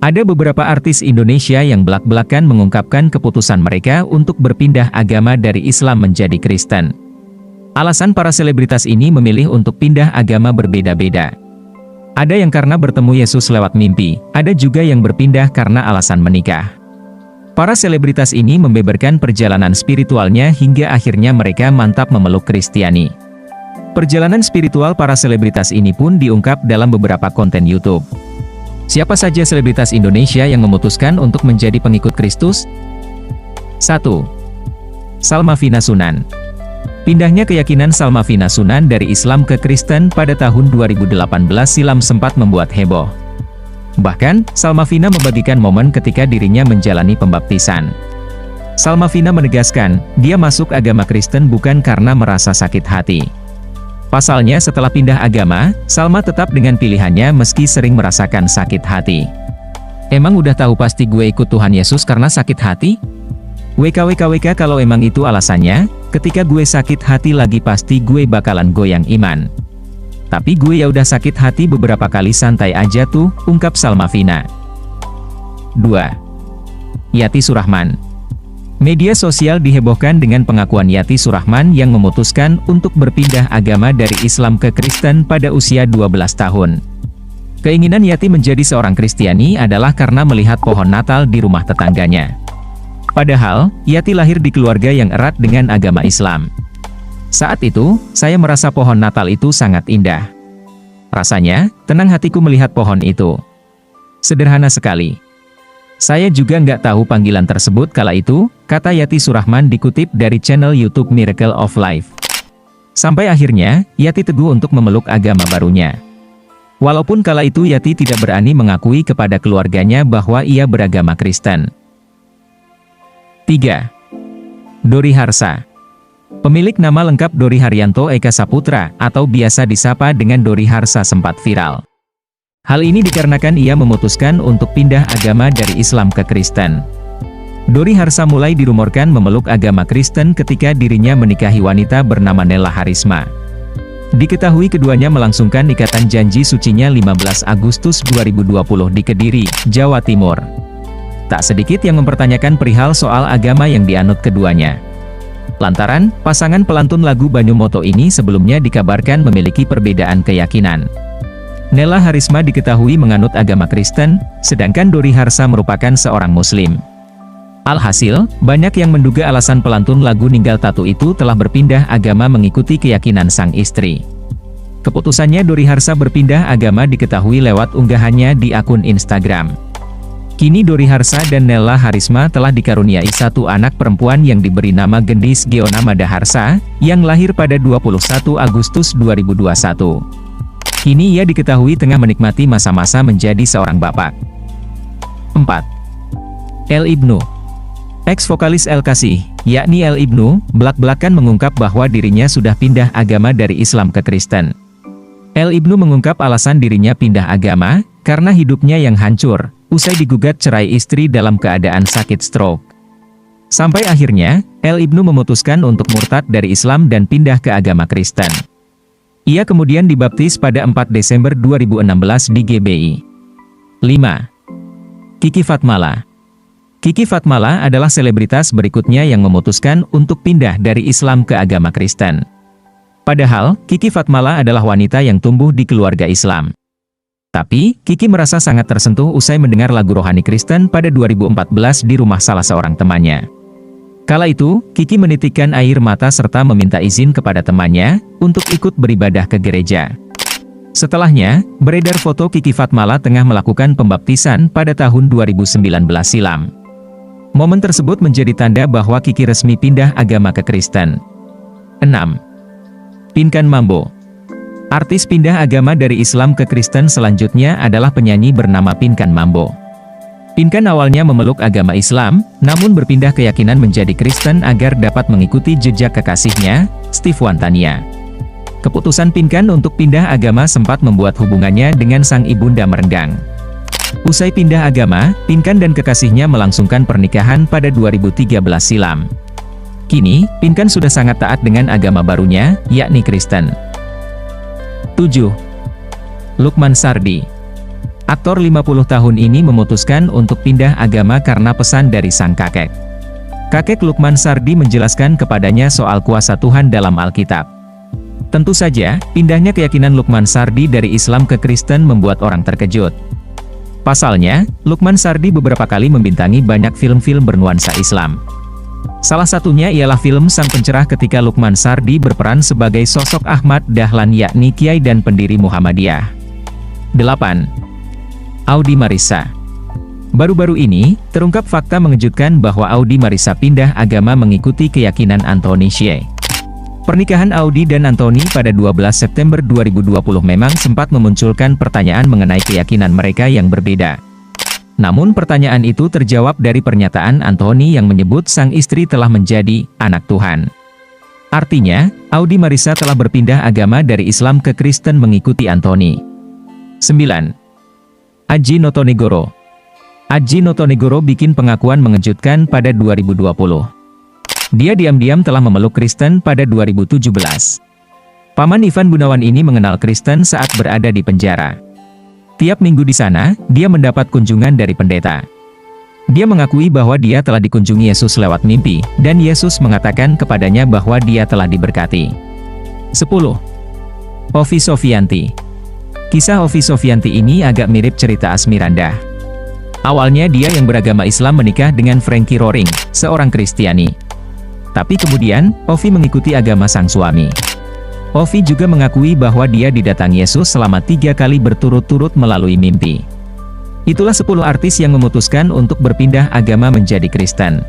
Ada beberapa artis Indonesia yang belak-belakan mengungkapkan keputusan mereka untuk berpindah agama dari Islam menjadi Kristen. Alasan para selebritas ini memilih untuk pindah agama berbeda-beda. Ada yang karena bertemu Yesus lewat mimpi, ada juga yang berpindah karena alasan menikah. Para selebritas ini membeberkan perjalanan spiritualnya hingga akhirnya mereka mantap memeluk Kristiani. Perjalanan spiritual para selebritas ini pun diungkap dalam beberapa konten YouTube. Siapa saja selebritas Indonesia yang memutuskan untuk menjadi pengikut Kristus? 1. Salma-Vina Sunan. Pindahnya keyakinan Salma-Vina Sunan dari Islam ke Kristen pada tahun 2018 silam sempat membuat heboh. Bahkan, Salma-Vina membagikan momen ketika dirinya menjalani pembaptisan. Salma-Vina menegaskan, dia masuk agama Kristen bukan karena merasa sakit hati. Pasalnya setelah pindah agama, Salma tetap dengan pilihannya meski sering merasakan sakit hati. Emang udah tahu pasti gue ikut Tuhan Yesus karena sakit hati? WKWKWK kalau emang itu alasannya, ketika gue sakit hati lagi pasti gue bakalan goyang iman. Tapi gue ya udah sakit hati beberapa kali santai aja tuh, ungkap Salma-Vina. 2. Yati Surahman. Media sosial dihebohkan dengan pengakuan Yati Surahman yang memutuskan untuk berpindah agama dari Islam ke Kristen pada usia 12 tahun. Keinginan Yati menjadi seorang Kristiani adalah karena melihat pohon Natal di rumah tetangganya. Padahal, Yati lahir di keluarga yang erat dengan agama Islam. Saat itu, saya merasa pohon Natal itu sangat indah. Rasanya, tenang hatiku melihat pohon itu. Sederhana sekali. Saya juga nggak tahu panggilan tersebut kala itu, kata Yati Surahman dikutip dari channel YouTube Miracle of Life. Sampai akhirnya, Yati teguh untuk memeluk agama barunya. Walaupun kala itu Yati tidak berani mengakui kepada keluarganya bahwa ia beragama Kristen. 3. Dori Harsa. Pemilik nama lengkap Dori Haryanto Eka Saputra, atau biasa disapa dengan Dori Harsa sempat viral. Hal ini dikarenakan ia memutuskan untuk pindah agama dari Islam ke Kristen. Dori Harsa mulai dirumorkan memeluk agama Kristen ketika dirinya menikahi wanita bernama Nella Harisma. Diketahui keduanya melangsungkan ikatan janji sucinya 15 Agustus 2020 di Kediri, Jawa Timur. Tak sedikit yang mempertanyakan perihal soal agama yang dianut keduanya. Lantaran, pasangan pelantun lagu Banyumoto ini sebelumnya dikabarkan memiliki perbedaan keyakinan. Nella Harisma diketahui menganut agama Kristen, sedangkan Dori Harsa merupakan seorang Muslim. Alhasil, banyak yang menduga alasan pelantun lagu Ninggal Tatu itu telah berpindah agama mengikuti keyakinan sang istri. Keputusannya Dori Harsa berpindah agama diketahui lewat unggahannya di akun Instagram. Kini Dori Harsa dan Nella Harisma telah dikaruniai satu anak perempuan yang diberi nama Gendis Geona Madaharsa, yang lahir pada 21 Agustus 2021. Kini ia diketahui tengah menikmati masa-masa menjadi seorang bapak. 4. El Ibnu. Ex-vokalis El Kasih, yakni El Ibnu, belak-belakan mengungkap bahwa dirinya sudah pindah agama dari Islam ke Kristen. El Ibnu mengungkap alasan dirinya pindah agama, karena hidupnya yang hancur, usai digugat cerai istri dalam keadaan sakit stroke. Sampai akhirnya, El Ibnu memutuskan untuk murtad dari Islam dan pindah ke agama Kristen. Ia kemudian dibaptis pada 4 Desember 2016 di GBI. 5. Kiki Fatmala. Kiki Fatmala adalah selebritas berikutnya yang memutuskan untuk pindah dari Islam ke agama Kristen. Padahal, Kiki Fatmala adalah wanita yang tumbuh di keluarga Islam. Tapi, Kiki merasa sangat tersentuh usai mendengar lagu rohani Kristen pada 2014 di rumah salah seorang temannya. Kala itu, Kiki menitikkan air mata serta meminta izin kepada temannya untuk ikut beribadah ke gereja. Setelahnya, beredar foto Kiki Fatmala tengah melakukan pembaptisan pada tahun 2019 silam. Momen tersebut menjadi tanda bahwa Kiki resmi pindah agama ke Kristen. 6. Pinkan Mambo. Artis pindah agama dari Islam ke Kristen selanjutnya adalah penyanyi bernama Pinkan Mambo. Pinkan awalnya memeluk agama Islam, namun berpindah keyakinan menjadi Kristen agar dapat mengikuti jejak kekasihnya, Steve Wantania. Keputusan Pinkan untuk pindah agama sempat membuat hubungannya dengan sang ibunda merenggang. Usai pindah agama, Pinkan dan kekasihnya melangsungkan pernikahan pada 2013 silam. Kini, Pinkan sudah sangat taat dengan agama barunya, yakni Kristen. 7. Lukman Sardi. Aktor 50 tahun ini memutuskan untuk pindah agama karena pesan dari sang kakek. Kakek Lukman Sardi menjelaskan kepadanya soal kuasa Tuhan dalam Alkitab. Tentu saja, pindahnya keyakinan Lukman Sardi dari Islam ke Kristen membuat orang terkejut. Pasalnya, Lukman Sardi beberapa kali membintangi banyak film-film bernuansa Islam. Salah satunya ialah film Sang Pencerah ketika Lukman Sardi berperan sebagai sosok Ahmad Dahlan yakni kiai dan pendiri Muhammadiyah. 8. Audi Marissa. Baru-baru ini, terungkap fakta mengejutkan bahwa Audi Marissa pindah agama mengikuti keyakinan Anthony Shea. Pernikahan Audi dan Anthony pada 12 September 2020 memang sempat memunculkan pertanyaan mengenai keyakinan mereka yang berbeda. Namun pertanyaan itu terjawab dari pernyataan Anthony yang menyebut sang istri telah menjadi anak Tuhan. Artinya, Audi Marissa telah berpindah agama dari Islam ke Kristen mengikuti Anthony. 9. Adji Notonegoro. Adji Notonegoro bikin pengakuan mengejutkan pada 2020. Dia diam-diam telah memeluk Kristen pada 2017. Paman Ivan Gunawan ini mengenal Kristen saat berada di penjara. Tiap minggu di sana, dia mendapat kunjungan dari pendeta. Dia mengakui bahwa dia telah dikunjungi Yesus lewat mimpi, dan Yesus mengatakan kepadanya bahwa dia telah diberkati. 10. Ovi Sofianti. Kisah Ovi Sofianti ini agak mirip cerita Asmirandah. Awalnya dia yang beragama Islam menikah dengan Frankie Roaring, seorang Kristiani. Tapi kemudian, Ovi mengikuti agama sang suami. Ovi juga mengakui bahwa dia didatangi Yesus selama 3 kali berturut-turut melalui mimpi. Itulah 10 artis yang memutuskan untuk berpindah agama menjadi Kristen.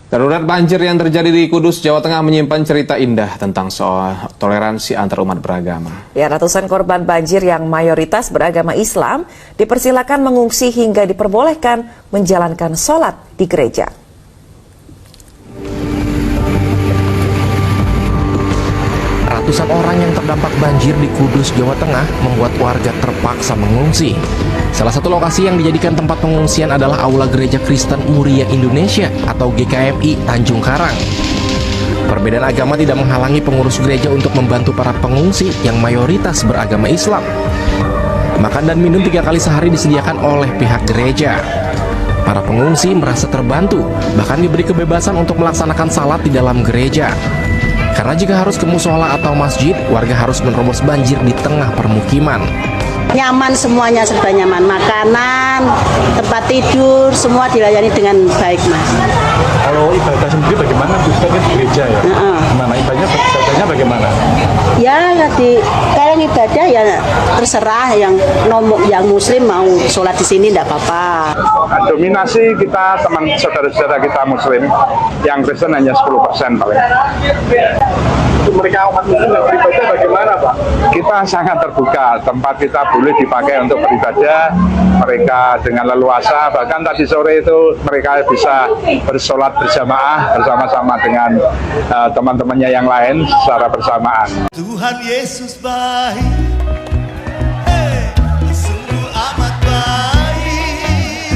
Darurat banjir yang terjadi di Kudus, Jawa Tengah menyimpan cerita indah tentang soal toleransi antar umat beragama. Ya, ratusan korban banjir yang mayoritas beragama Islam dipersilakan mengungsi hingga diperbolehkan menjalankan sholat di gereja. Ratusan orang yang terdampak banjir di Kudus, Jawa Tengah membuat warga terpaksa mengungsi. Salah satu lokasi yang dijadikan tempat pengungsian adalah Aula Gereja Kristen Muria Indonesia atau GKMI Tanjung Karang. Perbedaan agama tidak menghalangi pengurus gereja untuk membantu para pengungsi yang mayoritas beragama Islam. Makan dan minum 3 kali sehari disediakan oleh pihak gereja. Para pengungsi merasa terbantu, bahkan diberi kebebasan untuk melaksanakan salat di dalam gereja. Karena jika harus ke musola atau masjid, warga harus menerobos banjir di tengah permukiman. Nyaman, semuanya serba nyaman, makanan, tempat tidur, semua dilayani dengan baik, Mas. Kalau ibadah sendiri bagaimana? Kita kan gereja ya. Gimana ibadahnya bagaimana? Ya, kalau ibadah ya terserah yang muslim mau sholat di sini tidak apa-apa. Dominasi kita teman saudara-saudara kita muslim, yang Kristen hanya 10% paling. Mereka umat muslim yang beribadah bagaimana, Pak? Kita sangat terbuka, tempat kita boleh dipakai untuk beribadah, mereka dengan leluasa, bahkan tadi sore itu mereka bisa bersolat berjamaah bersama-sama dengan teman-temannya yang lain secara bersamaan. Tuhan Yesus baik, sungguh amat baik,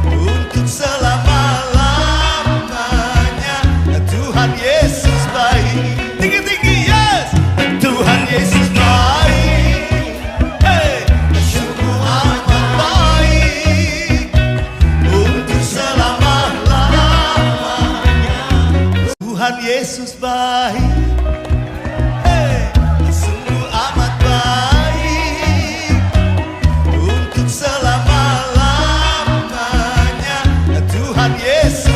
untuk selama-lamanya. Tuhan Yesus baik. Tinggi-tinggi, yes! Tuhan Yesus baik, sungguh amat baik, untuk selama-lamanya. Tuhan Yesus baik, sungguh amat baik, untuk selama-lamanya. Tuhan Yesus